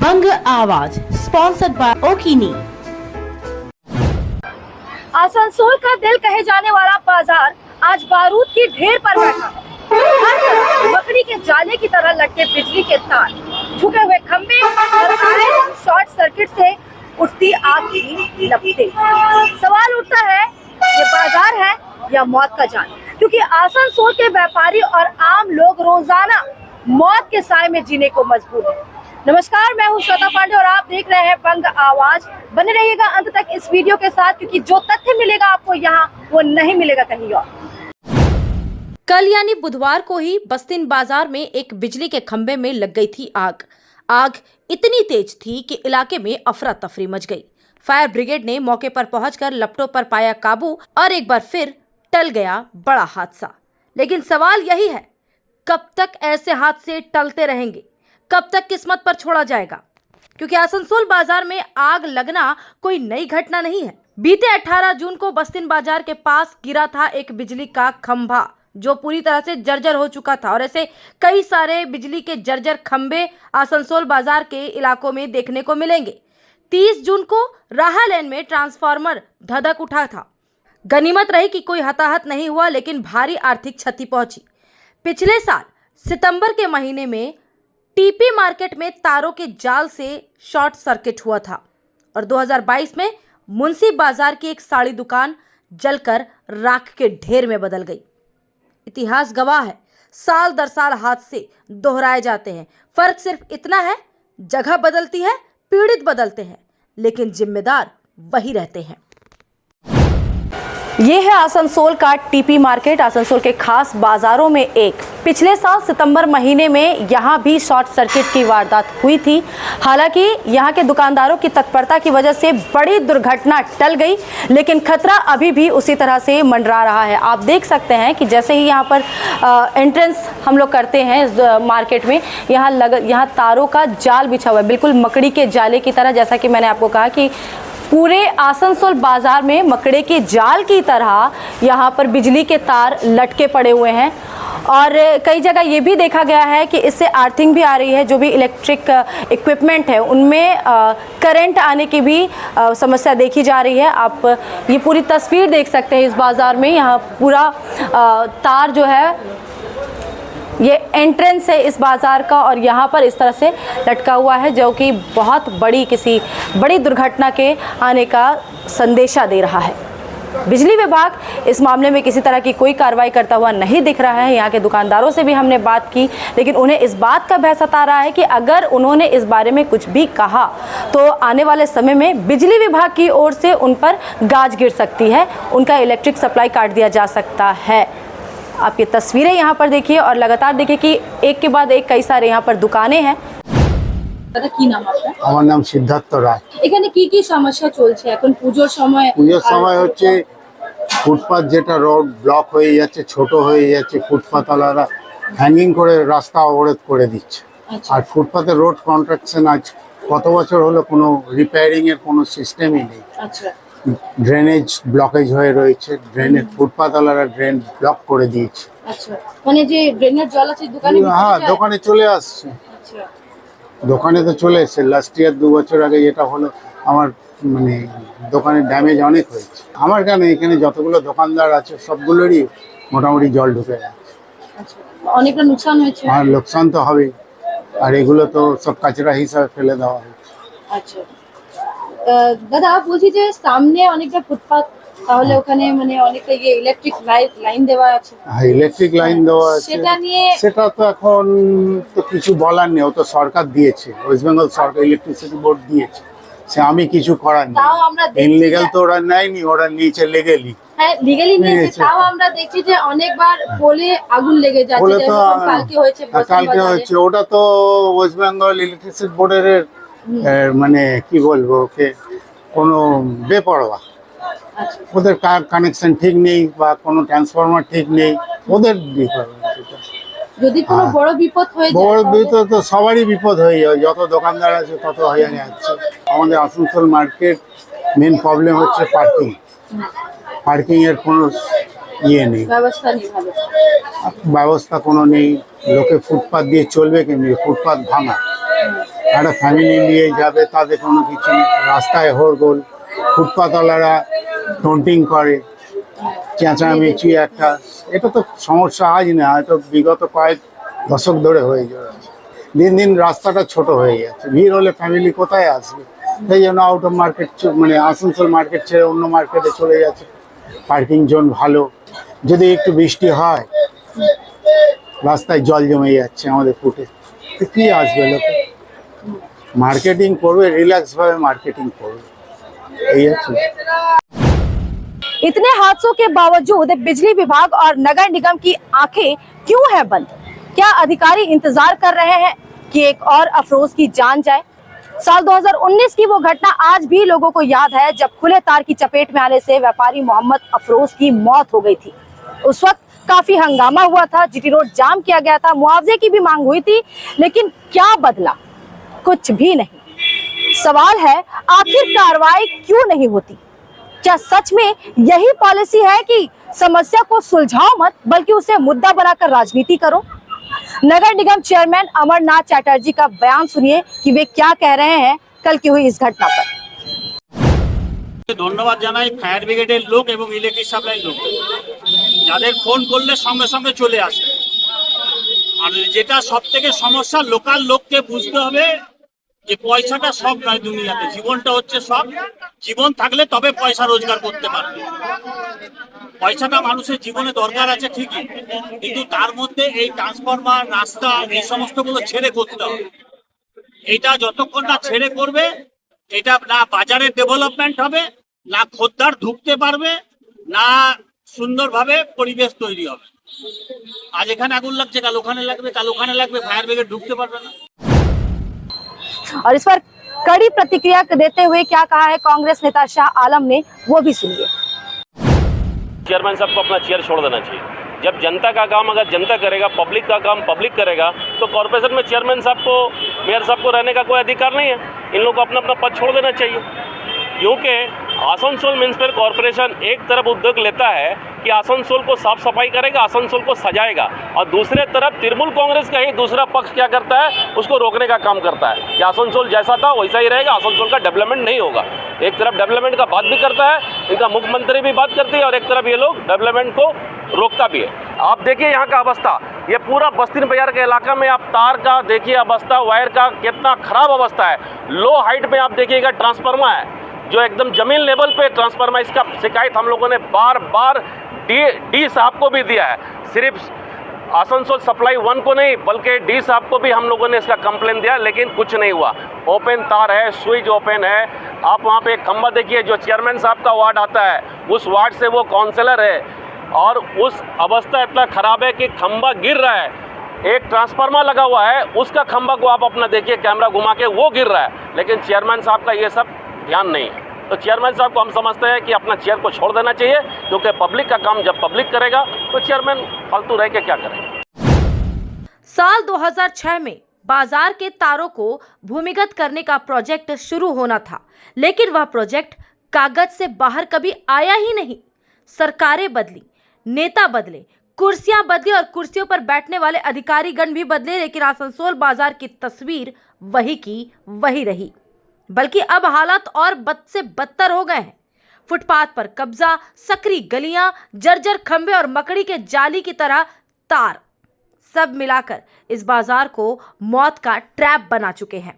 बंग आवाज sponsored by ओकिनी। Asansol का दिल कहे जाने वाला बाजार आज बारूद की ढेर पर बैठा है। हर तरफ मकड़ी के जाले की तरह लटके बिजली के तार, झुके हुए खंभे और शॉर्ट सर्किट से उठती आग की लपटें। सवाल उठता है, ये बाजार है या मौत का जाल? क्योंकि आसनसोल के व्यापारी और आम लोग रोजाना मौत के साए में जीने को मजबूर है। नमस्कार, मैं हूं श्वेता पांडे और आप देख रहे हैं बंग आवाज। बने रहिएगा अंत तक इस वीडियो के साथ, क्योंकि जो तथ्य मिलेगा आपको यहाँ वो नहीं मिलेगा कहीं और। कल यानी बुधवार को ही बस्तिन बाजार में एक बिजली के खंभे में लग गई थी आग। आग इतनी तेज थी कि इलाके में अफरा तफरी मच गई। फायर ब्रिगेड ने मौके पर पहुंचकर लपटों पर पाया काबू और एक बार फिर टल गया बड़ा हादसा। लेकिन सवाल यही है, कब तक ऐसे हादसे टलते रहेंगे? कब तक किस्मत पर छोड़ा जाएगा? क्योंकि आसनसोल बाजार में आग लगना कोई नई घटना नहीं है। बीते 18 जून को बस्तिन बाजार के पास गिरा था एक बिजली का खंभा जो पूरी तरह से जर्जर हो चुका था, और ऐसे कई सारे बिजली के जर्जर खंभे आसनसोल बाजार के इलाकों में देखने को मिलेंगे। 30 जून को राहा लेन में ट्रांसफार्मर धधक उठा था। गनीमत रही कि कोई हताहत नहीं हुआ, लेकिन भारी आर्थिक क्षति पहुंची। पिछले साल सितंबर के महीने में टीपी मार्केट में तारों के जाल से शॉर्ट सर्किट हुआ था और 2022 में मुंशी बाजार की एक साड़ी दुकान जलकर राख के ढेर में बदल गई। इतिहास गवाह है, साल दर साल हादसे दोहराए जाते हैं। फर्क सिर्फ इतना है, जगह बदलती है, पीड़ित बदलते हैं, लेकिन जिम्मेदार वही रहते हैं। ये है आसनसोल का टीपी मार्केट, आसनसोल के खास बाजारों में एक। पिछले साल सितंबर महीने में यहाँ भी शॉर्ट सर्किट की वारदात हुई थी। हालांकि यहाँ के दुकानदारों की तत्परता की वजह से बड़ी दुर्घटना टल गई, लेकिन खतरा अभी भी उसी तरह से मंडरा रहा है। आप देख सकते हैं कि जैसे ही यहाँ पर एंट्रेंस हम लोग करते हैं इस मार्केट में, यहाँ तारों का जाल बिछा हुआ है, बिल्कुल मकड़ी के जाले की तरह। जैसा कि मैंने आपको कहा कि पूरे आसनसोल बाजार में मकड़े के जाल की तरह यहाँ पर बिजली के तार लटके पड़े हुए हैं। और कई जगह ये भी देखा गया है कि इससे अर्थिंग भी आ रही है। जो भी इलेक्ट्रिक इक्विपमेंट है उनमें करंट आने की भी समस्या देखी जा रही है। आप ये पूरी तस्वीर देख सकते हैं इस बाज़ार में। यहाँ पूरा तार जो है, ये एंट्रेंस है इस बाज़ार का, और यहाँ पर इस तरह से लटका हुआ है, जो कि बहुत किसी बड़ी दुर्घटना के आने का संदेशा दे रहा है। बिजली विभाग इस मामले में किसी तरह की कोई कार्रवाई करता हुआ नहीं दिख रहा है। यहाँ के दुकानदारों से भी हमने बात की, लेकिन उन्हें इस बात का भय सता रहा है कि अगर उन्होंने इस बारे में कुछ भी कहा तो आने वाले समय में बिजली विभाग की ओर से उन पर गाज गिर सकती है, उनका इलेक्ट्रिक सप्लाई काट दिया जा सकता है। आप ये तस्वीरें यहाँ पर देखिए और लगातार देखिए कि एक के बाद एक कई सारे यहाँ पर दुकानें हैं। কি নাম আপনার? আমার নাম সিদ্ধার্থ রায়। এখানে কি কি সমস্যা চলছে এখন পুজোর সময়? পুজোর সময় হচ্ছে ফুটপাত যেটা রোড ব্লক হয়ে যাচ্ছে, ছোট হয়ে যাচ্ছে, ফুটপাতওয়ালারা হ্যাঙ্গিং করে রাস্তা অবরোধ করে দিচ্ছে। আর ফুটপাতের রোড কন্ট্রাকশন আজ কত বছর হলো কোনো রিপেয়ারিং এর কোনো সিস্টেমই নেই। আচ্ছা, ড্রেনেজ ব্লকেজ হয়ে রয়েছে, ড্রেনের ফুটপাতওয়ালারা ড্রেন ব্লক করে দিয়েছে। আচ্ছা, মানে যে ড্রেনের জল আছে দোকানে? হ্যাঁ, দোকানে চলে আসছে। আচ্ছা, দোকানে তো চলে এসছে। লাস্ট ইয়ার 2 বছর আগে যেটা হলো, আমার মানে দোকানের ড্যামেজ অনেক হয়েছে। আমার কেন, এখানে যতগুলো দোকানদার আছে সবগুলোরই মোটামুটি জল ঢুকে যাচ্ছে। আচ্ছা, অনেকটা নুকসান হয়েছে। আর লোকসান তো হবেই, আর এগুলো তো সব কাচরা হিসাবে ফেলে দেওয়া হয়েছে। আচ্ছা, দাদা বলছি যে সামনে অনেকটা ফুটপাত, তাহলে ওখানে মানে অনেকটা ইলেকট্রিক লাইন দেওয়া আছে। হ্যাঁ, ইলেকট্রিক লাইন দেওয়া আছে। সেটা তো এখন তো কিছু বলার নেই, ও তো সরকার দিয়েছে, ওয়েস্ট বেঙ্গল সরকার ইলেকট্রিসিটি বোর্ড দিয়েছে, সে আমি কিছু করার নেই। ইনলিগাল তো ওরা নেয়নি, ওরা নিয়েছে লিগালি। হ্যাঁ, লিগালি নিয়েছে। তাও আমরা দেখছি যে অনেকবার পোলে আগুন লেগে যাচ্ছে, যেমন কালকে হয়েছে। ওটা তো ওয়েস্ট বেঙ্গল ইলেকট্রিসিটি বোর্ডের মানে কি বলবো, ওকে কোনো বেপরোয়া, ওদের কানেকশন ঠিক নেই বা কোনো ট্রান্সফরমার ঠিক নেই, ওদের যদি কোনো বড় বিপদ হয়ে যায়, বড় বিপদ তো সবারই বিপদ হয়ে যায়। যত দোকানদার আছে তত হয়ে যাচ্ছে। আমাদের আসানসোল মার্কেট মেন প্রবলেম হচ্ছে পার্কিং। পার্কিং এর কোনো ইয়ে নেই, ব্যবস্থা কোনো নেই। লোকে ফুটপাত দিয়ে চলবে কেমনি? ফুটপাত ভাঙা, একটা ফ্যামিলি নিয়ে যাবে তাদের কোনো কিছু নেই, রাস্তায় হরগোল, ফুটপাতওয়ালারা টন্টিং করে, চেঁচামেচি একটা, এটা তো সমস্যা আজ না, হয়তো বিগত কয়েক দশক ধরে হয়ে যাচ্ছে। দিন দিন রাস্তাটা ছোট হয়ে যাচ্ছে, ভিড় হলে ফ্যামিলি কোথায় আসবে, সেই জন্য আউট অফ মার্কেট মানে আসানসোল মার্কেট ছেড়ে অন্য মার্কেটে চলে যাচ্ছে। পার্কিং জোন ভালো, যদি একটু বৃষ্টি হয় রাস্তায় জল জমে যাচ্ছে আমাদের ফুটে, তো কি আসবে লোকে? মার্কেটিং করবে, রিল্যাক্স ভাবে মার্কেটিং করবে, এই আছে। इतने हादसों के बावजूद बिजली विभाग और नगर निगम की आंखें क्यों है बंद? क्या अधिकारी इंतजार कर रहे हैं कि एक और अफरोज की जान जाए? साल 2019 की वो घटना आज भी लोगों को याद है, जब खुले तार की चपेट में आने से व्यापारी मोहम्मद अफरोज की मौत हो गई थी। उस वक्त काफी हंगामा हुआ था, जीटी रोड जाम किया गया था, मुआवजे की भी मांग हुई थी, लेकिन क्या बदला? कुछ भी नहीं। सवाल है, आखिर कार्रवाई क्यों नहीं होती? क्या सच में यही पॉलिसी है कि समस्या को सुलझाओ मत, बल्कि उसे मुद्दा बनाकर राजनीति करो? नगर निगम चेयरमैन अमरनाथ चैटर्जी का बयान सुनिए कि वे क्या कह रहे हैं कल की हुई इस घटना पर। ধন্যবাদ জানাই ফায়ার ব্রিগেডের লোক এবং ইলেকট্রিক সাপ্লাই লোক, যাদের ফোন করলে সঙ্গে সঙ্গে চলে আসে। আর যেটা সব থেকে সমস্যা, লোকাল লোককে বুঝতে হবে যে পয়সাটা সব নয় দুনিয়াতে, জীবনটা হচ্ছে সব। জীবন থাকলে তবে পয়সা রোজগার করতে পারবে। পয়সাটা মানুষের জীবনে দরকার আছে ঠিকই, কিন্তু তার মধ্যে এই ট্রান্সফরমার, রাস্তা, এই সমস্তগুলো ছেড়ে করতে হবে। এটা যতক্ষণ না ছেড়ে করবে, এটা না বাজারের ডেভেলপমেন্ট হবে, না খদ্দার ঢুকতে পারবে, না সুন্দরভাবে পরিবেশ তৈরি হবে। আজ এখানে আগুন লাগছে, কাল ওখানে লাগবে, কাল ওখানে লাগবে, ফায়ার ব্রিগেড ঢুকতে পারবে না। और इस पर कड़ी प्रतिक्रिया देते हुए क्या कहा है कांग्रेस नेता शाह आलम ने, वो भी सुनिए। चेयरमैन साहब को अपना चेयर छोड़ देना चाहिए। जब जनता का काम अगर जनता करेगा, पब्लिक का काम पब्लिक करेगा, तो कॉर्पोरेशन में चेयरमैन साहब को, मेयर साहब को रहने का कोई अधिकार नहीं है। इन लोगों को अपना अपना पद छोड़ देना चाहिए, क्योंकि आसनसोल म्युनिसिपल कॉर्पोरेशन एक तरफ उद्योग लेता है कि आसनसोल को साफ सफाई करेगा, आसनसोल को सजाएगा, और दूसरे तरफ तृणमूल कांग्रेस का ही दूसरा पक्ष क्या करता है, उसको रोकने का काम करता है कि आसनसोल जैसा था वैसा ही रहेगा, आसनसोल का डेवलपमेंट नहीं होगा। एक तरफ डेवलपमेंट का बात भी करता है, इनका मुख्यमंत्री भी बात करती है, और एक तरफ ये लोग डेवलपमेंट को रोकता भी है। आप देखिए यहाँ का अवस्था, ये पूरा बस्ती बाजार के इलाका में आप तार का देखिए अवस्था, वायर का कितना खराब अवस्था है। लो हाइट में आप देखिएगा ट्रांसफार्मर है जो एकदम जमीन लेवल पे ट्रांसफार्मर, इसका शिकायत हम लोगों ने बार बार डी साहब को भी दिया है। सिर्फ आसनसोल सप्लाई 1 को नहीं, बल्कि डी साहब को भी हम लोगों ने इसका कंप्लेन दिया, लेकिन कुछ नहीं हुआ। ओपन तार है, स्विच ओपन है। आप वहाँ पे एक खंबा देखिए, जो चेयरमैन साहब का वार्ड आता है, उस वार्ड से वो काउंसलर है, और उस अवस्था इतना खराब है कि खंबा गिर रहा है। एक ट्रांसफार्मर लगा हुआ है, उसका खंबा को आप अपना देखिए कैमरा घुमा के, वो गिर रहा है, लेकिन चेयरमैन साहब का ये सब ध्यान नहीं है। तो चेयरमैन साहब को हम समझते हैं कि अपना चेयर को छोड़ देना चाहिए, क्योंकि पब्लिक का काम जब पब्लिक करेगा तो चेयरमैन फालतू रह के क्या करेगा। साल 2006 में बाजार के तारों को भूमिगत करने का प्रोजेक्ट शुरू होना था, लेकिन वह प्रोजेक्ट कागज से बाहर कभी आया ही नहीं। सरकारें बदली, नेता बदले, कुर्सियां बदली और कुर्सियों पर बैठने वाले अधिकारीगण भी बदले, लेकिन आसनसोल बाजार की तस्वीर वही की वही रही। बल्कि अब हालात और बद से बदतर हो गए हैं। फुटपाथ पर कब्जा, सकरी गलियां, जर्जर खंबे और मकड़ी के जाली की तरह तार, सब मिलाकर इस बाजार को मौत का ट्रैप बना चुके हैं।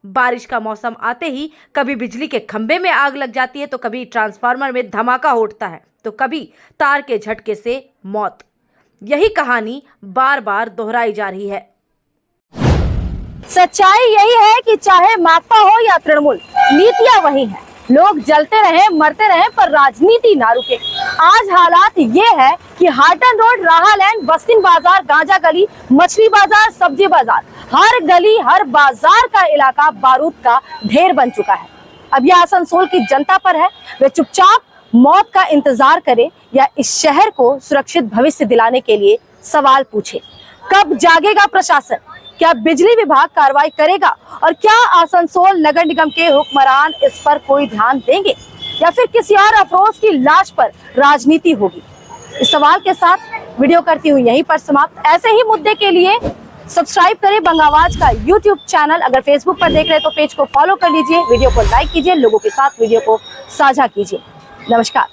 बारिश का मौसम आते ही कभी बिजली के खंबे में आग लग जाती है, तो कभी ट्रांसफार्मर में धमाका उठता है, तो कभी तार के झटके से मौत। यही कहानी बार बार दोहराई जा रही है। सच्चाई यही है कि चाहे माकपा हो या तृणमूल, नीतियां वही हैं। लोग जलते रहे, मरते रहे, पर राजनीति ना रुके। आज हालात ये है कि हाटन रोड, राहा लैंड, बस्तिन बाजार, गांजा गली, मछली बाजार, सब्जी बाजार, हर गली हर बाजार का इलाका बारूद का ढेर बन चुका है। अब यह आसनसोल की जनता पर है, वे चुपचाप मौत का इंतजार करे या इस शहर को सुरक्षित भविष्य दिलाने के लिए सवाल पूछे। कब जागेगा प्रशासन? क्या बिजली विभाग कार्रवाई करेगा? और क्या आसनसोल नगर निगम के हुक्मरान इस पर कोई ध्यान देंगे, या फिर किसी और अफरोज की लाश पर राजनीति होगी? इस सवाल के साथ वीडियो करती हूँ यहीं पर समाप्त। ऐसे ही मुद्दे के लिए सब्सक्राइब करें बंगावाज का यूट्यूब चैनल। अगर फेसबुक पर देख रहे हैं तो पेज को फॉलो कर लीजिए, वीडियो को लाइक कीजिए, लोगों के साथ वीडियो को साझा कीजिए। नमस्कार।